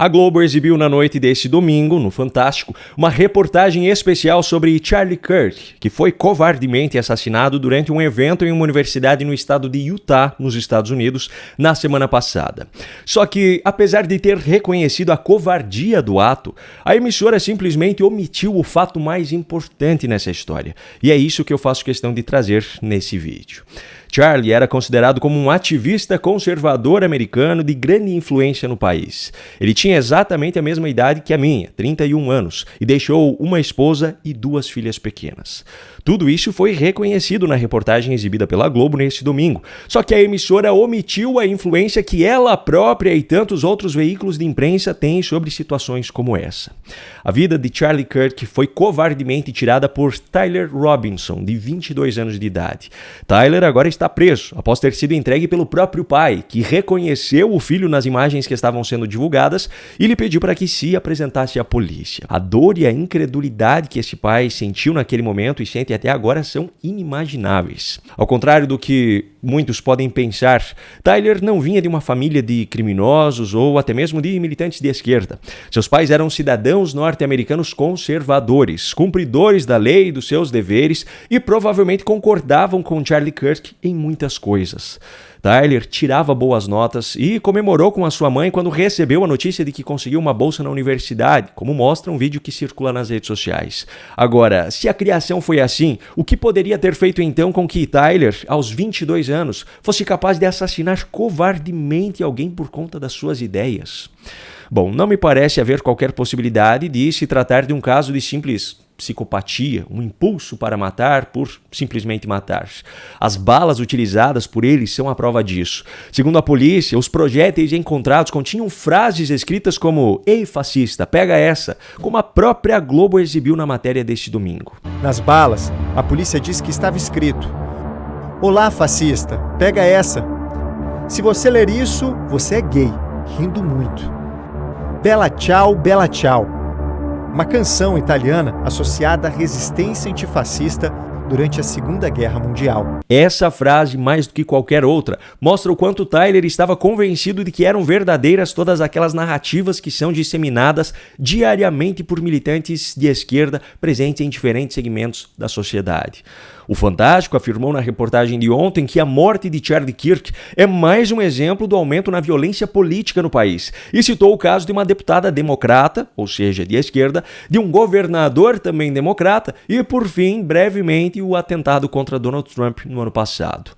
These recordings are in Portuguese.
A Globo exibiu na noite deste domingo, no Fantástico, uma reportagem especial sobre Charlie Kirk, que foi covardemente assassinado durante um evento em uma universidade no estado de Utah, nos Estados Unidos, na semana passada. Só que, apesar de ter reconhecido a covardia do ato, a emissora simplesmente omitiu o fato mais importante nessa história. E é isso que eu faço questão de trazer nesse vídeo. Charlie era considerado como um ativista conservador americano de grande influência no país. Ele tinha exatamente a mesma idade que a minha, 31 anos, e deixou uma esposa e 2 filhas pequenas. Tudo isso foi reconhecido na reportagem exibida pela Globo neste domingo, só que a emissora omitiu a influência que ela própria e tantos outros veículos de imprensa têm sobre situações como essa. A vida de Charlie Kirk foi covardemente tirada por Tyler Robinson, de 22 anos de idade. Tyler agora está preso, após ter sido entregue pelo próprio pai, que reconheceu o filho nas imagens que estavam sendo divulgadas e lhe pediu para que se apresentasse à polícia. A dor e a incredulidade que esse pai sentiu naquele momento e sente até agora são inimagináveis. Ao contrário do que muitos podem pensar, Tyler não vinha de uma família de criminosos ou até mesmo de militantes de esquerda. Seus pais eram cidadãos norte-americanos conservadores, cumpridores da lei e dos seus deveres e provavelmente concordavam com Charlie Kirk em muitas coisas. Tyler tirava boas notas e comemorou com a sua mãe quando recebeu a notícia de que conseguiu uma bolsa na universidade, como mostra um vídeo que circula nas redes sociais. Agora, se a criação foi assim, o que poderia ter feito então com que Tyler, aos 22 anos, fosse capaz de assassinar covardemente alguém por conta das suas ideias? Bom, não me parece haver qualquer possibilidade de se tratar de um caso de simples psicopatia, um impulso para matar por simplesmente matar. As balas utilizadas por ele são a prova disso. Segundo a polícia, os projéteis encontrados continham frases escritas como "Ei, fascista, pega essa", como a própria Globo exibiu na matéria deste domingo. Nas balas, a polícia diz que estava escrito: "Olá, fascista, pega essa. Se você ler isso, você é gay", rindo muito. Bella ciao, bella ciao. Uma canção italiana associada à resistência antifascista durante a Segunda Guerra Mundial. Essa frase, mais do que qualquer outra, mostra o quanto Tyler estava convencido de que eram verdadeiras todas aquelas narrativas que são disseminadas diariamente por militantes de esquerda presentes em diferentes segmentos da sociedade. O Fantástico afirmou na reportagem de ontem que a morte de Charlie Kirk é mais um exemplo do aumento na violência política no país e citou o caso de uma deputada democrata, ou seja, de esquerda, de um governador também democrata e, por fim, brevemente, o atentado contra Donald Trump no ano passado.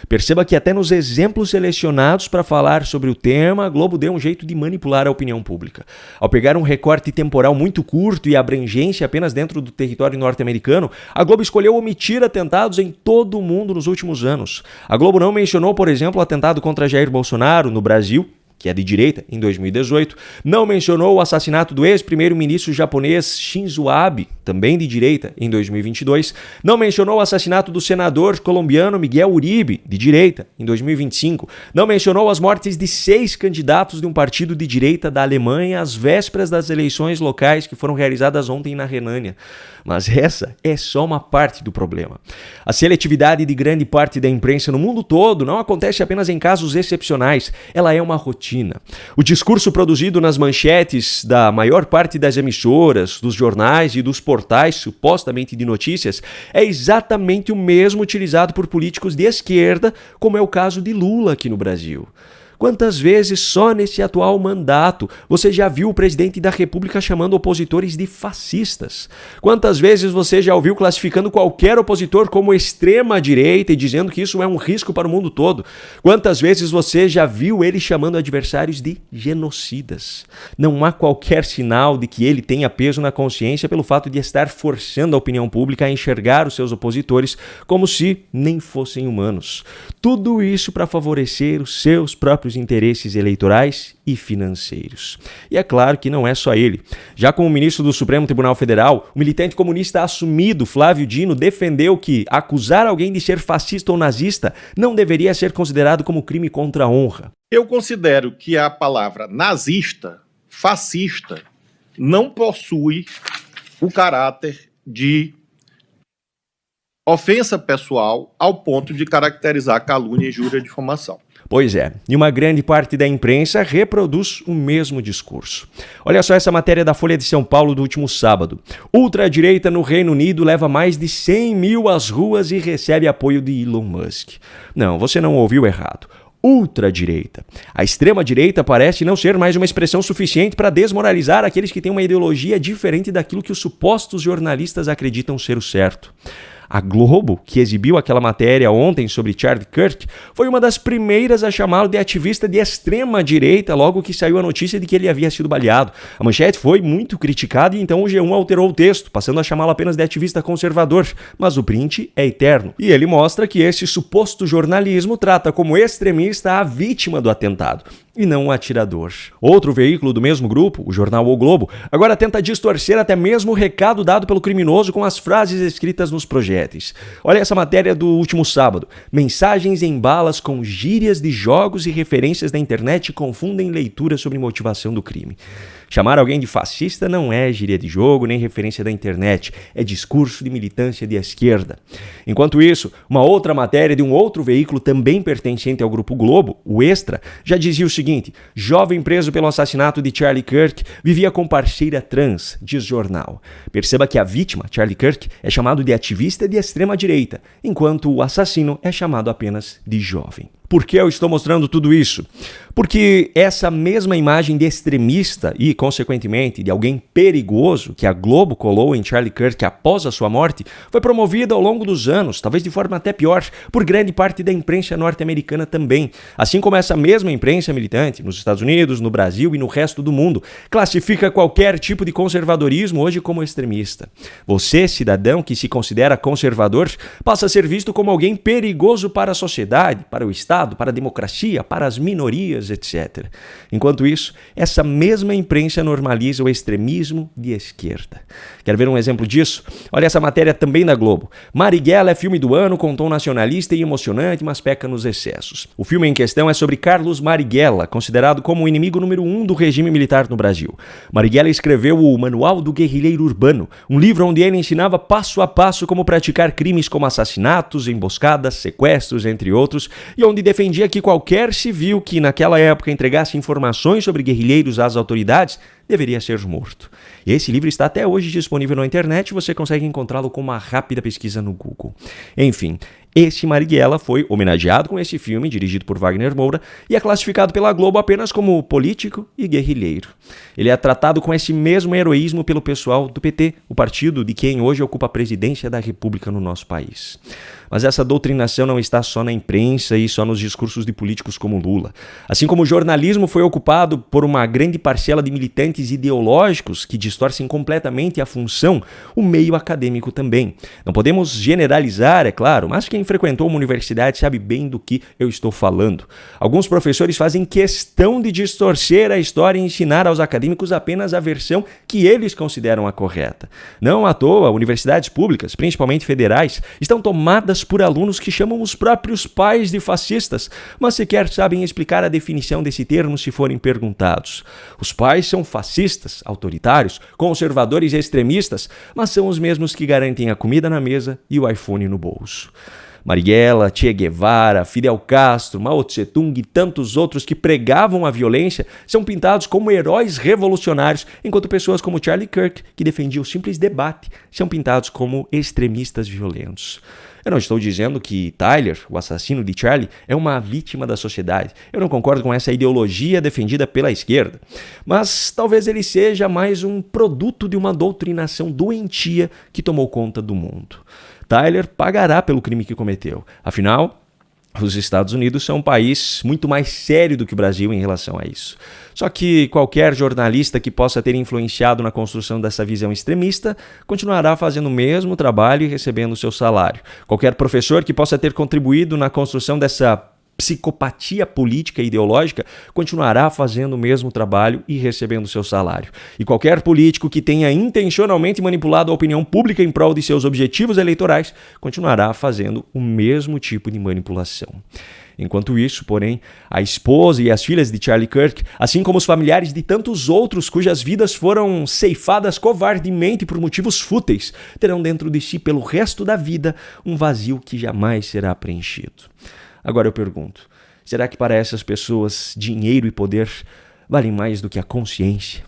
Perceba que até nos exemplos selecionados para falar sobre o tema, a Globo deu um jeito de manipular a opinião pública. Ao pegar um recorte temporal muito curto e abrangência apenas dentro do território norte-americano, a Globo escolheu omitir atentados em todo o mundo nos últimos anos. A Globo não mencionou, por exemplo, o atentado contra Jair Bolsonaro no Brasil, que é de direita, em 2018, não mencionou o assassinato do ex-primeiro-ministro japonês Shinzo Abe, também de direita, em 2022, não mencionou o assassinato do senador colombiano Miguel Uribe, de direita, em 2025, não mencionou as mortes de 6 candidatos de um partido de direita da Alemanha às vésperas das eleições locais que foram realizadas ontem na Renânia. Mas essa é só uma parte do problema. A seletividade de grande parte da imprensa no mundo todo não acontece apenas em casos excepcionais, ela é uma rotina. O discurso produzido nas manchetes da maior parte das emissoras, dos jornais e dos portais supostamente de notícias é exatamente o mesmo utilizado por políticos de esquerda, como é o caso de Lula aqui no Brasil. Quantas vezes só nesse atual mandato você já viu o presidente da República chamando opositores de fascistas? Quantas vezes você já ouviu classificando qualquer opositor como extrema-direita e dizendo que isso é um risco para o mundo todo? Quantas vezes você já viu ele chamando adversários de genocidas? Não há qualquer sinal de que ele tenha peso na consciência pelo fato de estar forçando a opinião pública a enxergar os seus opositores como se nem fossem humanos. Tudo isso para favorecer os seus próprios interesses eleitorais e financeiros. E é claro que não é só ele. Já como ministro do Supremo Tribunal Federal, o militante comunista assumido Flávio Dino defendeu que acusar alguém de ser fascista ou nazista não deveria ser considerado como crime contra a honra. Eu considero que a palavra nazista, fascista, não possui o caráter de ofensa pessoal ao ponto de caracterizar calúnia, injúria e difamação. Pois é, e uma grande parte da imprensa reproduz o mesmo discurso. Olha só essa matéria da Folha de São Paulo do último sábado. Ultradireita no Reino Unido leva mais de 100 mil às ruas e recebe apoio de Elon Musk. Não, você não ouviu errado. Ultradireita. A extrema-direita parece não ser mais uma expressão suficiente para desmoralizar aqueles que têm uma ideologia diferente daquilo que os supostos jornalistas acreditam ser o certo. A Globo, que exibiu aquela matéria ontem sobre Charlie Kirk, foi uma das primeiras a chamá-lo de ativista de extrema-direita logo que saiu a notícia de que ele havia sido baleado. A manchete foi muito criticada e então o G1 alterou o texto, passando a chamá-lo apenas de ativista conservador, mas o print é eterno. E ele mostra que esse suposto jornalismo trata como extremista a vítima do atentado e não o atirador. Outro veículo do mesmo grupo, o jornal O Globo, agora tenta distorcer até mesmo o recado dado pelo criminoso com as frases escritas nos projéteis. Olha essa matéria do último sábado. Mensagens em balas com gírias de jogos e referências da internet confundem leitura sobre motivação do crime. Chamar alguém de fascista não é gíria de jogo nem referência da internet, é discurso de militância de esquerda. Enquanto isso, uma outra matéria de um outro veículo também pertencente ao Grupo Globo, o Extra, já dizia o seguinte: jovem preso pelo assassinato de Charlie Kirk vivia com parceira trans, diz jornal. Perceba que a vítima, Charlie Kirk, é chamado de ativista de extrema-direita, enquanto o assassino é chamado apenas de jovem. Por que eu estou mostrando tudo isso? Porque essa mesma imagem de extremista e, consequentemente, de alguém perigoso que a Globo colou em Charlie Kirk após a sua morte foi promovida ao longo dos anos, talvez de forma até pior, por grande parte da imprensa norte-americana também. Assim como essa mesma imprensa militante nos Estados Unidos, no Brasil e no resto do mundo classifica qualquer tipo de conservadorismo hoje como extremista. Você, cidadão que se considera conservador, passa a ser visto como alguém perigoso para a sociedade, para o Estado, para a democracia, para as minorias, etc. Enquanto isso, essa mesma imprensa normaliza o extremismo de esquerda. Quer ver um exemplo disso? Olha essa matéria também da Globo. Marighella é filme do ano com tom nacionalista e emocionante, mas peca nos excessos. O filme em questão é sobre Carlos Marighella, considerado como o inimigo número 1 do regime militar no Brasil. Marighella escreveu o Manual do Guerrilheiro Urbano, um livro onde ele ensinava passo a passo como praticar crimes como assassinatos, emboscadas, sequestros, entre outros, e onde defendia que qualquer civil que naquela época entregasse informações sobre guerrilheiros às autoridades deveria ser morto. Esse livro está até hoje disponível na internet e você consegue encontrá-lo com uma rápida pesquisa no Google. Enfim, esse Marighella foi homenageado com esse filme, dirigido por Wagner Moura, e é classificado pela Globo apenas como político e guerrilheiro. Ele é tratado com esse mesmo heroísmo pelo pessoal do PT, o partido de quem hoje ocupa a presidência da República no nosso país. Mas essa doutrinação não está só na imprensa e só nos discursos de políticos como Lula. Assim como o jornalismo foi ocupado por uma grande parcela de militantes ideológicos que distorcem completamente a função, o meio acadêmico também. Não podemos generalizar, é claro, mas quem frequentou uma universidade sabe bem do que eu estou falando. Alguns professores fazem questão de distorcer a história e ensinar aos acadêmicos apenas a versão que eles consideram a correta. Não à toa, universidades públicas, principalmente federais, estão tomadas por alunos que chamam os próprios pais de fascistas, mas sequer sabem explicar a definição desse termo se forem perguntados. Os pais são fascistas, autoritários, conservadores e extremistas, mas são os mesmos que garantem a comida na mesa e o iPhone no bolso. Marighella, Che Guevara, Fidel Castro, Mao Tse-tung e tantos outros que pregavam a violência são pintados como heróis revolucionários, enquanto pessoas como Charlie Kirk, que defendiam o simples debate, são pintados como extremistas violentos. Eu não estou dizendo que Tyler, o assassino de Charlie, é uma vítima da sociedade. Eu não concordo com essa ideologia defendida pela esquerda. Mas talvez ele seja mais um produto de uma doutrinação doentia que tomou conta do mundo. Tyler pagará pelo crime que cometeu. Afinal, os Estados Unidos são um país muito mais sério do que o Brasil em relação a isso. Só que qualquer jornalista que possa ter influenciado na construção dessa visão extremista continuará fazendo o mesmo trabalho e recebendo o seu salário. Qualquer professor que possa ter contribuído na construção dessa psicopatia política e ideológica continuará fazendo o mesmo trabalho e recebendo seu salário. E qualquer político que tenha intencionalmente manipulado a opinião pública em prol de seus objetivos eleitorais continuará fazendo o mesmo tipo de manipulação. Enquanto isso, porém, a esposa e as filhas de Charlie Kirk, assim como os familiares de tantos outros cujas vidas foram ceifadas covardemente por motivos fúteis, terão dentro de si pelo resto da vida um vazio que jamais será preenchido. Agora eu pergunto, Será que para essas pessoas dinheiro e poder valem mais do que a consciência?